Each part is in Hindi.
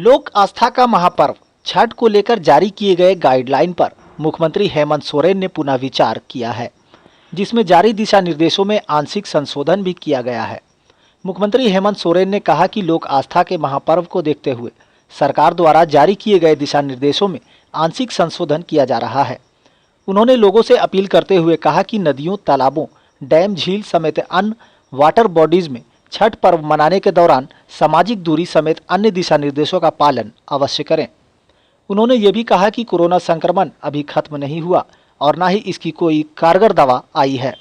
लोक आस्था का महापर्व छठ को लेकर जारी किए गए गाइडलाइन पर मुख्यमंत्री हेमंत सोरेन ने पुनः विचार किया है, जिसमें जारी दिशा निर्देशों में आंशिक संशोधन भी किया गया है। मुख्यमंत्री हेमंत सोरेन ने कहा कि लोक आस्था के महापर्व को देखते हुए सरकार द्वारा जारी किए गए दिशा निर्देशों में आंशिक संशोधन किया जा रहा है। उन्होंने लोगों से अपील करते हुए कहा कि नदियों, तालाबों, डैम, झील समेत अन्य वाटर बॉडीज में छठ पर्व मनाने के दौरान सामाजिक दूरी समेत अन्य दिशा निर्देशों का पालन अवश्य करें। उन्होंने ये भी कहा कि कोरोना संक्रमण अभी खत्म नहीं हुआ और न ही इसकी कोई कारगर दवा आई है।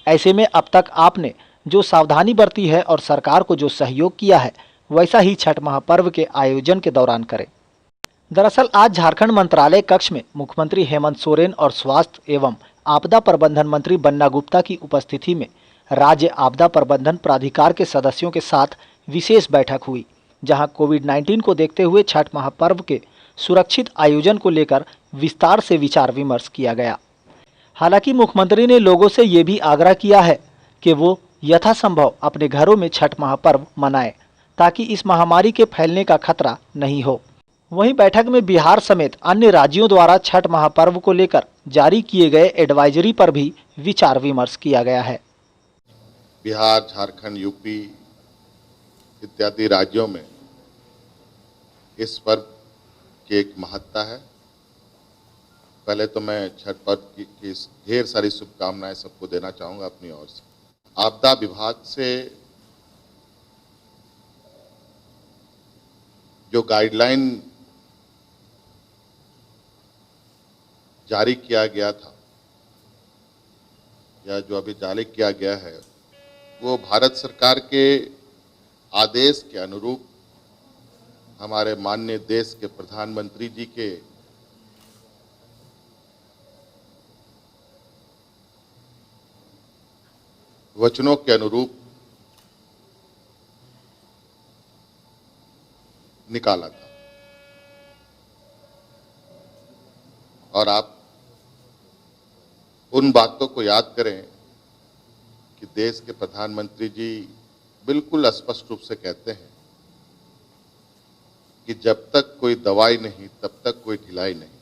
ऐसे में अब तक आपने जो सावधानी बरती है और सरकार को जो सहयोग किया है, वैसा ही छठ महापर्व के आयोजन के दौरान करें। दरअसल आज झारखंड मंत्रालय कक्ष में मुख्यमंत्री हेमंत सोरेन और स्वास्थ्य एवं आपदा प्रबंधन मंत्री बन्ना गुप्ता की उपस्थिति में राज्य आपदा प्रबंधन प्राधिकार के सदस्यों के साथ विशेष बैठक हुई, जहां कोविड-19 को देखते हुए छठ महापर्व के सुरक्षित आयोजन को लेकर विस्तार से विचार विमर्श किया गया। हालांकि मुख्यमंत्री ने लोगों से ये भी आग्रह किया है कि वो यथासंभव अपने घरों में छठ महापर्व मनाएं, ताकि इस महामारी के फैलने का खतरा नहीं हो। वहीं बैठक में बिहार समेत अन्य राज्यों द्वारा छठ महापर्व को लेकर जारी किए गए एडवाइजरी पर भी विचार विमर्श किया गया है। बिहार, झारखंड, यूपी इत्यादि राज्यों में इस पर्व की एक महत्ता है। पहले तो मैं छठ पर्व की ढेर सारी शुभकामनाएं सबको देना चाहूँगा अपनी ओर से। आपदा विभाग से जो गाइडलाइन जारी किया गया था या जो अभी जारी किया गया है, वो भारत सरकार के आदेश के अनुरूप हमारे माननीय देश के प्रधानमंत्री जी के वचनों के अनुरूप निकाला था। और आप उन बातों को याद करें कि देश के प्रधानमंत्री जी बिल्कुल स्पष्ट रूप से कहते हैं कि जब तक कोई दवाई नहीं तब तक कोई ढिलाई नहीं।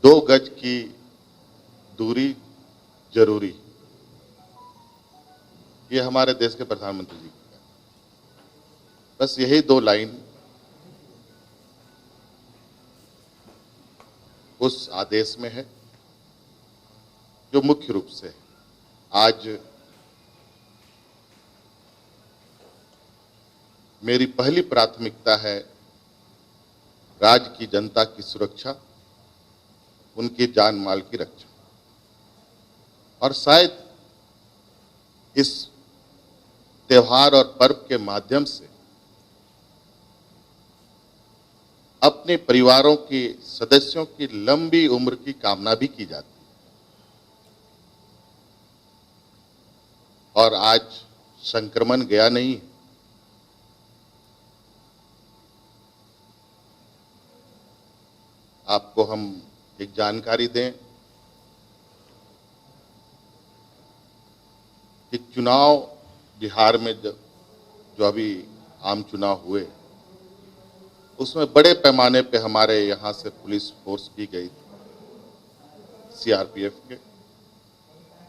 2 गज की दूरी जरूरी, ये हमारे देश के प्रधानमंत्री जी का है। बस यही 2 लाइन उस आदेश में है जो मुख्य रूप से आज मेरी पहली प्राथमिकता है राज्य की जनता की सुरक्षा, उनकी जान माल की रक्षा। और शायद इस त्योहार और पर्व के माध्यम से अपने परिवारों के सदस्यों की लंबी उम्र की कामना भी की जाती है। और आज संक्रमण गया नहीं है। आपको हम एक जानकारी दें कि चुनाव बिहार में जो अभी आम चुनाव हुए, उसमें बड़े पैमाने पे हमारे यहाँ से पुलिस फोर्स भी गई थी, सीआरपीएफ के,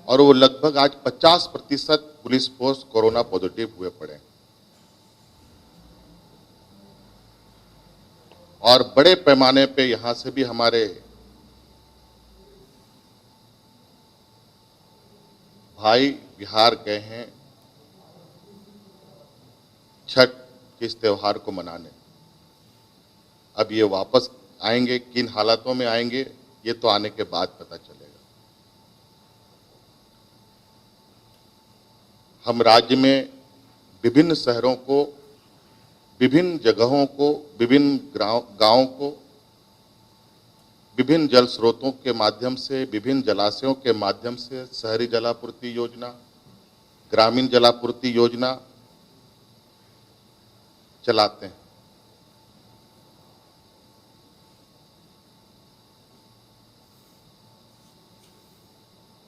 और वो लगभग आज 50% पुलिस फोर्स कोरोना पॉजिटिव हुए पड़े। और बड़े पैमाने पे यहाँ से भी हमारे भाई बिहार गए हैं छठ के इस त्योहार को मनाने। अब ये वापस आएंगे, किन हालातों में आएंगे, ये तो आने के बाद पता चलेगा। हम राज्य में विभिन्न शहरों को, विभिन्न जगहों को, विभिन्न गांवों को विभिन्न जल स्रोतों के माध्यम से, विभिन्न जलाशयों के माध्यम से शहरी जलापूर्ति योजना, ग्रामीण जलापूर्ति योजना चलाते हैं।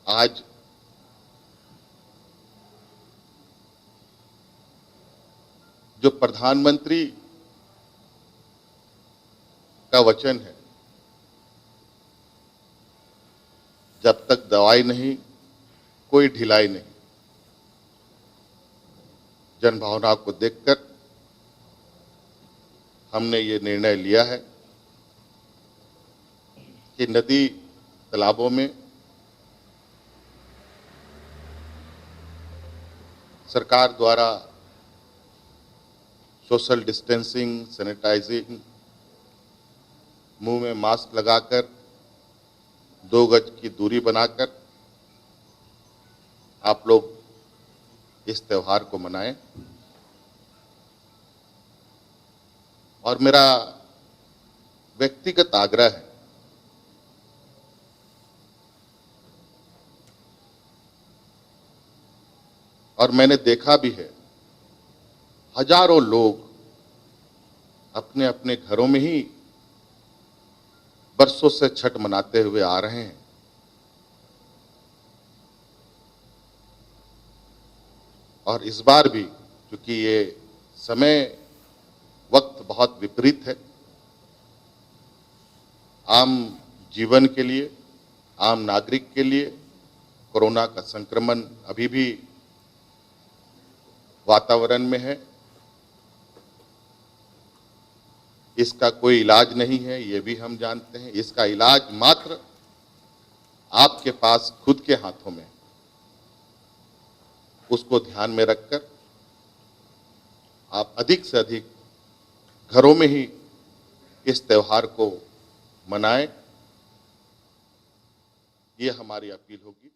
आज जो प्रधानमंत्री का वचन है, जब तक दवाई नहीं कोई ढिलाई नहीं, जन भावना को देखकर हमने ये निर्णय लिया है कि नदी तालाबों में सरकार द्वारा सोशल डिस्टेंसिंग, सैनिटाइजिंग, मुंह में मास्क लगाकर 2 गज की दूरी बनाकर आप लोग इस त्योहार को मनाएं। और मेरा व्यक्तिगत आग्रह है और मैंने देखा भी है, हजारों लोग अपने अपने घरों में ही बरसों से छठ मनाते हुए आ रहे हैं। और इस बार भी क्योंकि ये समय वक्त बहुत विपरीत है, आम जीवन के लिए, आम नागरिक के लिए कोरोना का संक्रमण अभी भी वातावरण में है। इसका कोई इलाज नहीं है, ये भी हम जानते हैं। इसका इलाज मात्र आपके पास खुद के हाथों में, उसको ध्यान में रखकर आप अधिक से अधिक घरों में ही इस त्योहार को मनाएं, ये हमारी अपील होगी।